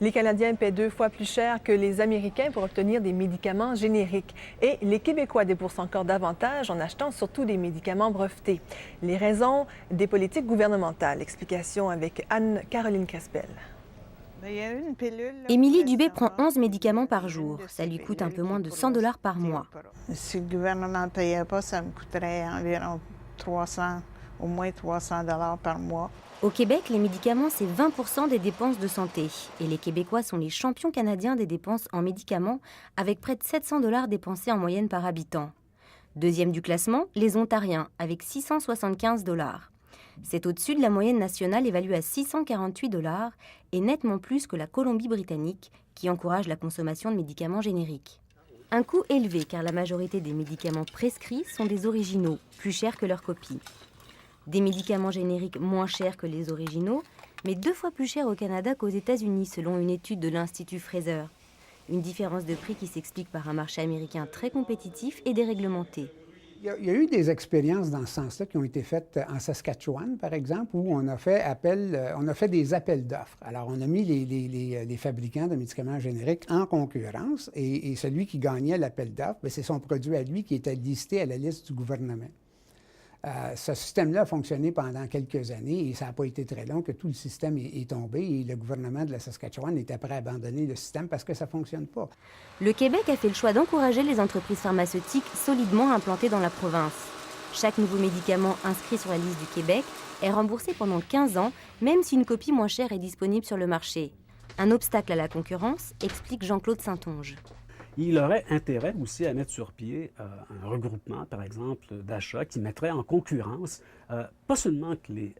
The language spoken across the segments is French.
Les Canadiens paient 2 fois plus cher que les Américains pour obtenir des médicaments génériques. Et les Québécois déboursent encore davantage en achetant surtout des médicaments brevetés. Les raisons des politiques gouvernementales. Explication avec Anne-Caroline Crespel. Émilie Dubé prend 11 médicaments par jour. Ça lui coûte un peu moins de 100 $ par mois. Si le gouvernement ne payait pas, ça me coûterait environ au moins 300 $ par mois. Au Québec, les médicaments, c'est 20% des dépenses de santé. Et les Québécois sont les champions canadiens des dépenses en médicaments, avec près de 700 $ dépensés en moyenne par habitant. Deuxième du classement, les Ontariens, avec 675 $. C'est au-dessus de la moyenne nationale évaluée à 648 $ et nettement plus que la Colombie-Britannique, qui encourage la consommation de médicaments génériques. Un coût élevé car la majorité des médicaments prescrits sont des originaux, plus chers que leurs copies. Des médicaments génériques moins chers que les originaux, mais 2 fois plus chers au Canada qu'aux États-Unis selon une étude de l'Institut Fraser. Une différence de prix qui s'explique par un marché américain très compétitif et déréglementé. Il y a eu des expériences dans ce sens-là qui ont été faites en Saskatchewan, par exemple, où on a fait des appels d'offres. Alors, on a mis les fabricants de médicaments génériques en concurrence et celui qui gagnait l'appel d'offres, c'est son produit à lui qui était listé à la liste du gouvernement. Ce système-là a fonctionné pendant quelques années et ça n'a pas été très long que tout le système est tombé et le gouvernement de la Saskatchewan était prêt à abandonner le système parce que ça ne fonctionne pas. Le Québec a fait le choix d'encourager les entreprises pharmaceutiques solidement implantées dans la province. Chaque nouveau médicament inscrit sur la liste du Québec est remboursé pendant 15 ans, même si une copie moins chère est disponible sur le marché. Un obstacle à la concurrence, explique Jean-Claude Saintonge. Il aurait intérêt aussi à mettre sur pied un regroupement, par exemple, d'achats qui mettrait en concurrence pas seulement que les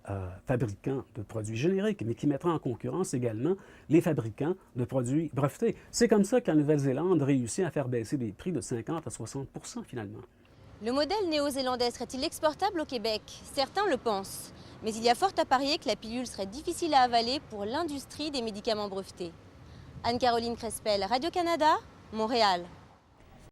fabricants de produits génériques, mais qui mettrait en concurrence également les fabricants de produits brevetés. C'est comme ça que la Nouvelle-Zélande réussit à faire baisser les prix de 50 à 60 % finalement. Le modèle néo-zélandais serait-il exportable au Québec? Certains le pensent. Mais il y a fort à parier que la pilule serait difficile à avaler pour l'industrie des médicaments brevetés. Anne-Caroline Crespel, Radio-Canada, Montréal.